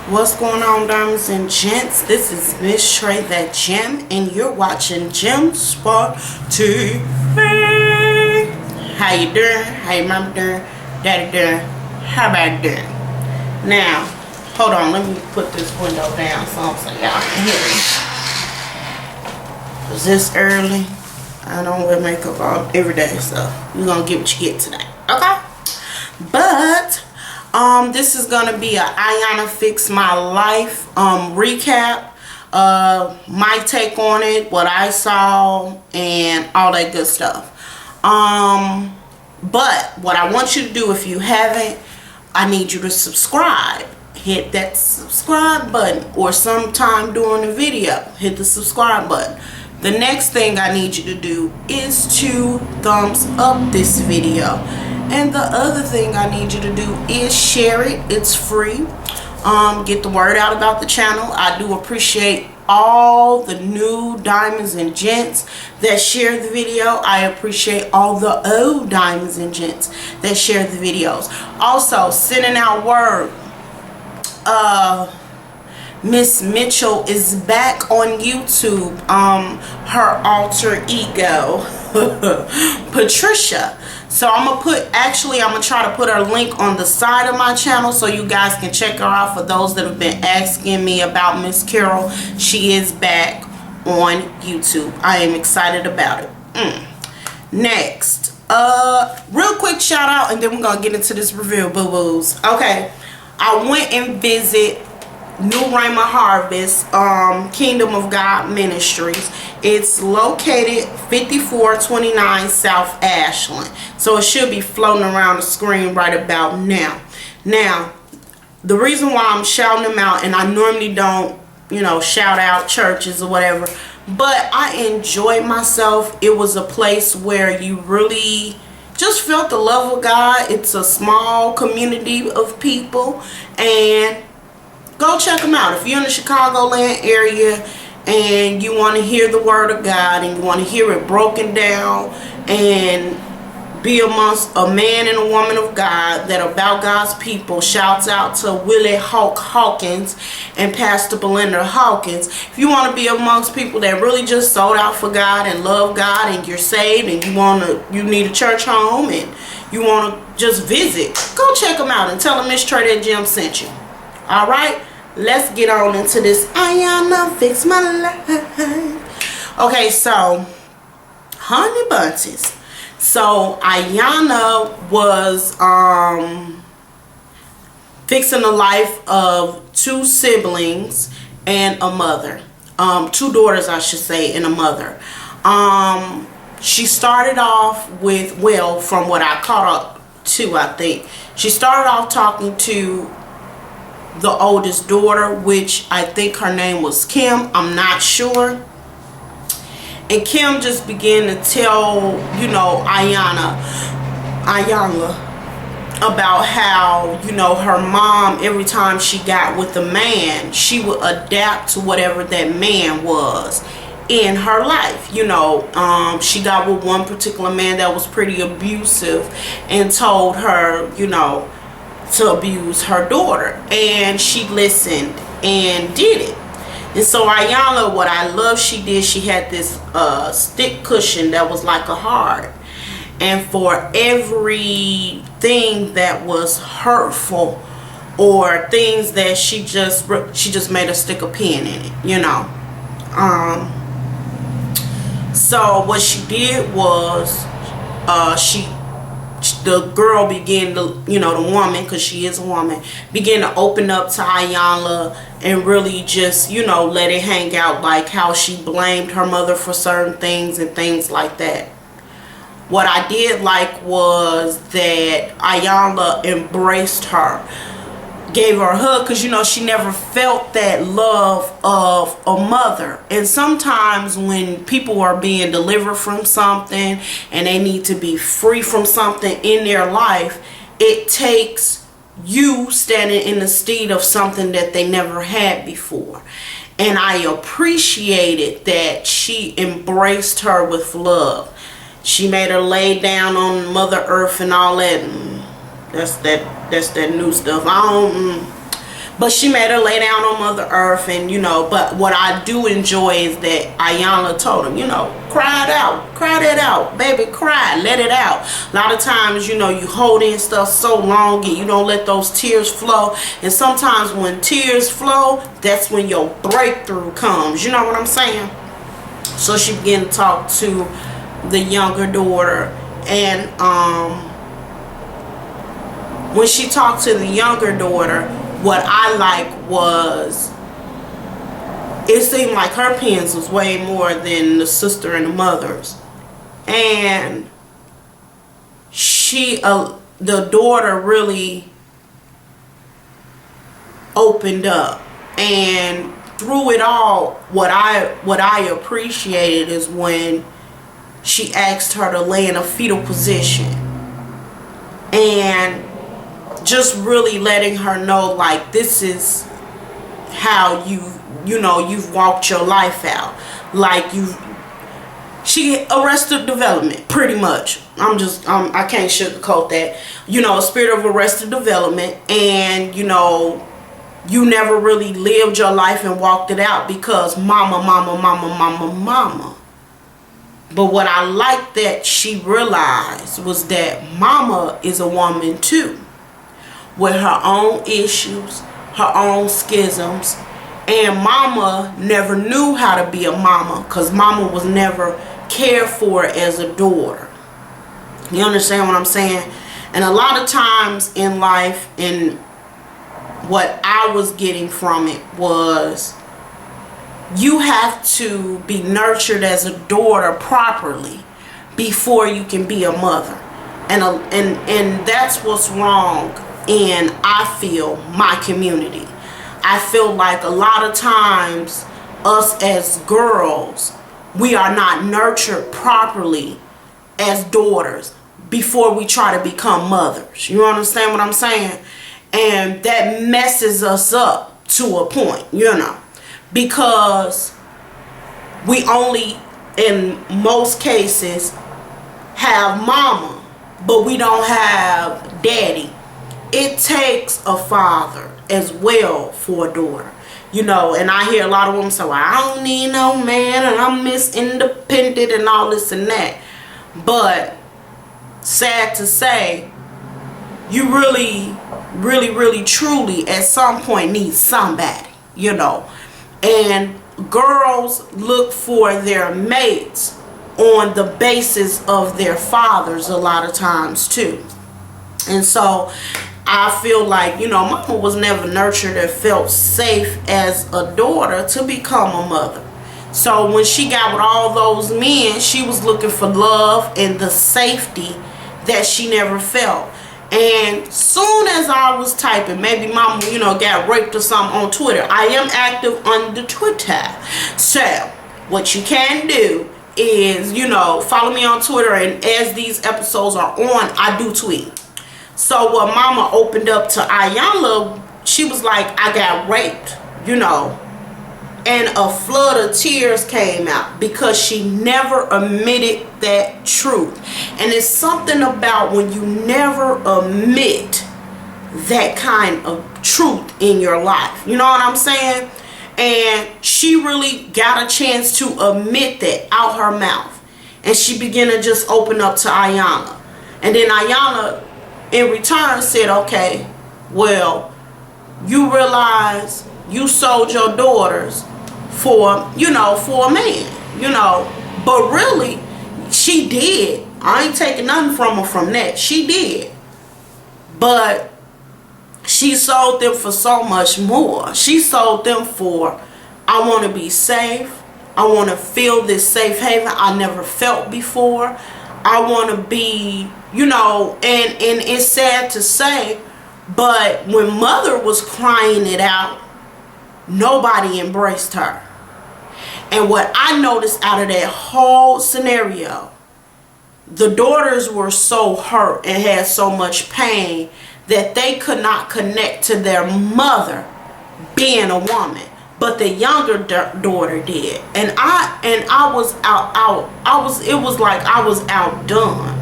What's going on, diamonds and gents? This is Miss Trey That Gem, and you're watching Gem Spot TV. How you doing? How your mama doing? Daddy doing? How about you doing? Now, hold on. Let me put this window down so y'all can hear me. Is this early? I don't wear makeup every day, so you're gonna get what you get today, okay? But this is gonna be a Iyanla Fix My Life recap, my take on it, what I saw, and all that good stuff. But what I want you to do, if you haven't, I need you to subscribe. Hit that subscribe button, or sometime during the video, hit the subscribe button. The next thing I need you to do is to thumbs up this video. And the other thing I need you to do is share it. It's free. Get the word out about the channel. I do appreciate all the new diamonds and gents that share the video. I appreciate all the old diamonds and gents that share the videos. Also, sending out word. Miss Mitchell is back on YouTube. Her alter ego, Patricia. So I'm gonna try to put her link on the side of my channel so you guys can check her out. For those that have been asking me about Miss Carol, she is back on YouTube. I am excited about it. Next, real quick shout out, and then we're gonna get into this review, boo boos. Okay, I went and visit New Rhema Harvest, Kingdom of God Ministries. It's located 5429 South Ashland. So it should be floating around the screen right about now. Now, the reason why I'm shouting them out, and I normally don't, shout out churches or whatever, but I enjoyed myself. It was a place where you really just felt the love of God. It's a small community of people, and go check them out. If you're in the Chicagoland area and you want to hear the word of God and you want to hear it broken down and be amongst a man and a woman of God that are about God's people, shouts out to Willie Hawkins and Pastor Belinda Hawkins. If you want to be amongst people that really just sold out for God and love God, and you're saved and you need a church home and you want to just visit, go check them out and tell them Miss Trey That Gem sent you. Alright, let's get on into this Iyanla Fix My Life. Okay, so honey bunches. So Iyanla was fixing the life of two siblings and a mother. Two daughters, I should say, and a mother. She started off with, well, from what I caught up to, I think, she started off talking to the oldest daughter, which I think her name was Kim. I'm not sure. And Kim just began to tell, Iyanla about how, her mom, every time she got with a man, she would adapt to whatever that man was in her life. She got with one particular man that was pretty abusive and told her, to abuse her daughter, and she listened and did it. And so Iyanla, what I love she did, she had this stick cushion that was like a heart, and for everything that was hurtful or things that she just made a stick a pin in it, so what she did was the girl began to, the woman, because she is a woman, began to open up to Iyanla and really just, let it hang out, like how she blamed her mother for certain things and things like that. What I did like was that Iyanla embraced her, gave her a hug, because she never felt that love of a mother. And sometimes when people are being delivered from something and they need to be free from something in their life, it takes you standing in the stead of something that they never had before. And I appreciated that she embraced her with love. She made her lay down on Mother Earth and all that. That's that new stuff. But she made her lay down on Mother Earth, and but what I do enjoy is that Iyanla told him, cry it out, cry that out, baby, cry, let it out. A lot of times, you hold in stuff so long and you don't let those tears flow, and sometimes when tears flow, that's when your breakthrough comes. You know what I'm saying? So she began to talk to the younger daughter, and when she talked to the younger daughter, what I like was, it seemed like her pens was way more than the sister and the mother's. And the daughter really opened up. And through it all, what I appreciated is when she asked her to lay in a fetal position. And just really letting her know, like, this is how you've walked your life out. Like, she arrested development, pretty much. I can't sugarcoat that. A spirit of arrested development, and you never really lived your life and walked it out because mama. But what I liked that she realized was that mama is a woman too, with her own issues, her own schisms, and mama never knew how to be a mama because mama was never cared for as a daughter. You understand what I'm saying? And a lot of times in life, and what I was getting from it was, you have to be nurtured as a daughter properly before you can be a mother. And that's what's wrong in, I feel, my community. I feel like a lot of times us as girls, we are not nurtured properly as daughters before we try to become mothers. You understand what I'm saying? And that messes us up to a point, because we only, in most cases, have mama, but we don't have daddy. It takes a father as well for a daughter, and I hear a lot of women say, well, I don't need no man, and I'm Miss Independent and all this and that. But sad to say, you really truly at some point need somebody, and girls look for their mates on the basis of their fathers a lot of times too. And so I feel like, mama was never nurtured and felt safe as a daughter to become a mother. So when she got with all those men, she was looking for love and the safety that she never felt. And soon as I was typing, maybe mama, got raped or something on Twitter. I am active on the Twitter. So what you can do is, follow me on Twitter, and as these episodes are on, I do tweet. So when mama opened up to Iyanla, she was like, I got raped, and a flood of tears came out because she never admitted that truth. And it's something about when you never admit that kind of truth in your life. You know what I'm saying? And she really got a chance to admit that out her mouth. And she began to just open up to Iyanla. And then Iyanla, in return, said, okay, well, you realize you sold your daughters for a man, but really she did. I ain't taking nothing from her from that. She did. But she sold them for so much more. She sold them for, I want to be safe. I want to feel this safe haven I never felt before. I want to be, and it's sad to say, but when mother was crying it out, nobody embraced her. And what I noticed out of that whole scenario, the daughters were so hurt and had so much pain that they could not connect to their mother being a woman, but the younger daughter did. And I was it was like I was outdone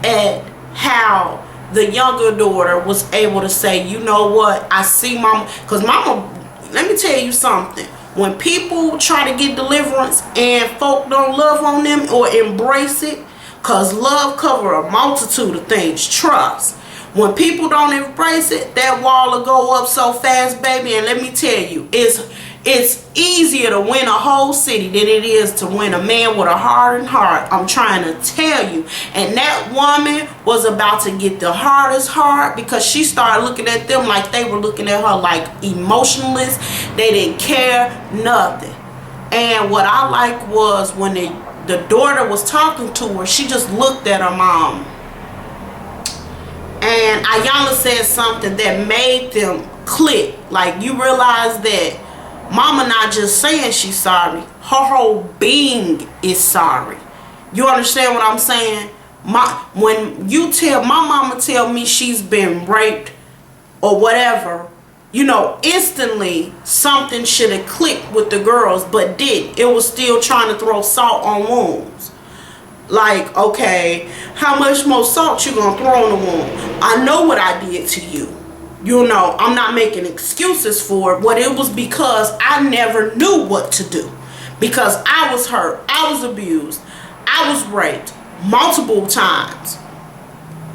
at how the younger daughter was able to say, you know what, I see mama. Because mama, let me tell you something. When people try to get deliverance and folk don't love on them or embrace it, because love cover a multitude of things, trust. When people don't embrace it, that wall will go up so fast, baby. And let me tell you, it's easier to win a whole city than it is to win a man with a hardened heart. I'm trying to tell you. And that woman was about to get the hardest heart, because she started looking at them like they were looking at her like emotionless. They didn't care nothing. And what I liked was when the daughter was talking to her, she just looked at her mom. And Iyanla said something that made them click. Like, you realize that mama not just saying she's sorry. Her whole being is sorry. You understand what I'm saying? When you tell, my mama tell me she's been raped or whatever, you know, instantly something should have clicked with the girls, but didn't. It was still trying to throw salt on wounds. Like, okay, how much more salt you gonna throw on the wound? I know what I did to you. You know, I'm not making excuses for it, but it was because I never knew what to do. Because I was hurt, I was abused, I was raped multiple times.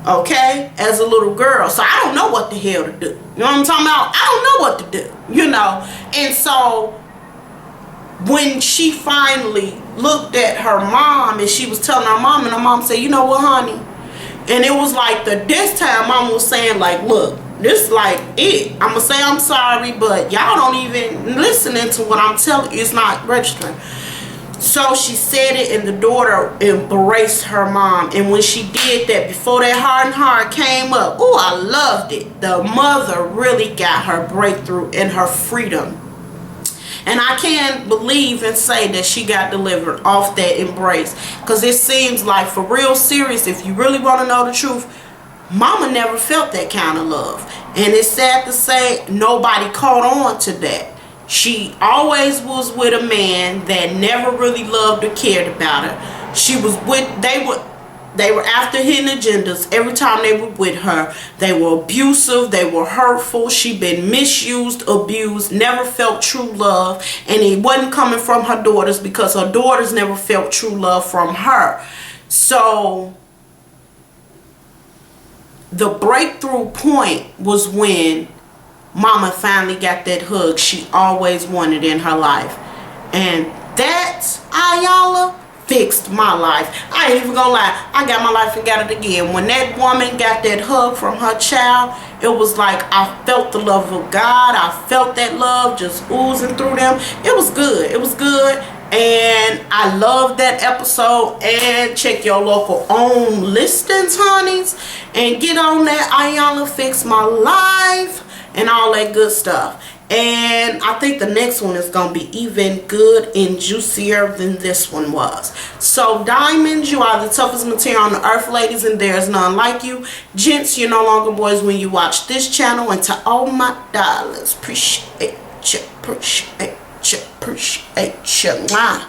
Okay, as a little girl. So I don't know what the hell to do. You know what I'm talking about? I don't know what to do, you know. And so when she finally looked at her mom and she was telling her mom, and her mom said, you know what, honey? And it was like this time mom was saying, like, look, this is like it. I'm going to say I'm sorry, but y'all don't even listening to what I'm telling you. It's not registering. So she said it, and the daughter embraced her mom. And when she did that, before that hardened heart came up, oh, I loved it. The mother really got her breakthrough and her freedom. And I can't believe and say that she got delivered off that embrace. Because it seems like, for real serious, if you really want to know the truth, mama never felt that kind of love. And it's sad to say nobody caught on to that. She always was with a man that never really loved or cared about her. She was with, they were after hidden agendas every time they were with her. They were abusive, they were hurtful. She'd been misused, abused, never felt true love. And it wasn't coming from her daughters, because her daughters never felt true love from her. So the breakthrough point was when mama finally got that hug she always wanted in her life. And that, Iyanla, fixed my life. I ain't even gonna lie, I got my life and got it again. When that woman got that hug from her child, it was like I felt the love of God. I felt that love just oozing through them. It was good. It was good. And I love that episode. And check your local own listings, honeys, and get on that Iyanla Fix My Life and all that good stuff. And I think the next one is going to be even good and juicier than this one was. So, diamonds, you are the toughest material on the earth, ladies, and there's none like you. Gents, you're no longer boys when you watch this channel. And to all my darlings, appreciate you, appreciate you, appreciate you. Mwah.